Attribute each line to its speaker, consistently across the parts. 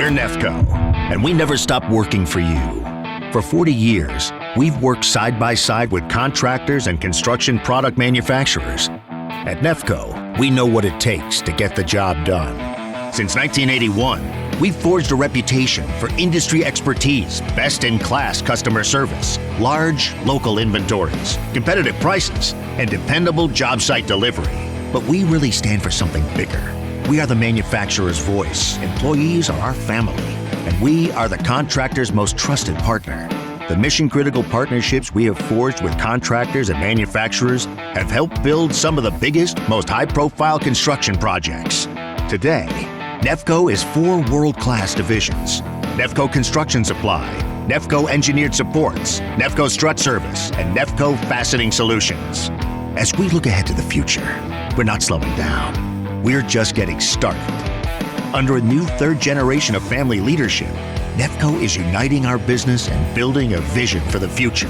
Speaker 1: We're Nefco, and we never stop working for you. For 40 years, we've worked side by side with contractors and construction product manufacturers. At Nefco, we know what it takes to get the job done. Since 1981, we've forged a reputation for industry expertise, best-in-class customer service, large local inventories, competitive prices, and dependable job site delivery. But we really stand for something bigger. We are the manufacturer's voice, employees are our family, and we are the contractor's most trusted partner. The mission-critical partnerships we have forged with contractors and manufacturers have helped build some of the biggest, most high-profile construction projects. Today, Nefco is 4 world-class divisions: Nefco Construction Supply, Nefco Engineered Supports, Nefco Strut Service, and Nefco Fastening Solutions. As we look ahead to the future, we're not slowing down. We're just getting started. Under a new 3rd generation of family leadership, Nefco is uniting our business and building a vision for the future.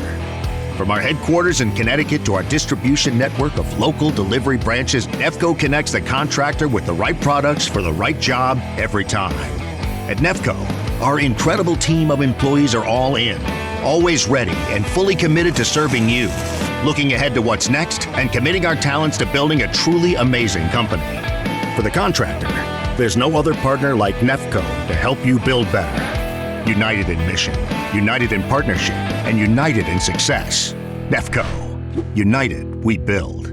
Speaker 1: From our headquarters in Connecticut to our distribution network of local delivery branches, Nefco connects the contractor with the right products for the right job every time. At Nefco, our incredible team of employees are all in, always ready and fully committed to serving you, looking ahead to what's next and committing our talents to building a truly amazing company. For the contractor, there's no other partner like Nefco to help you build better. United in mission, united in partnership, and united in success. Nefco. United, we build.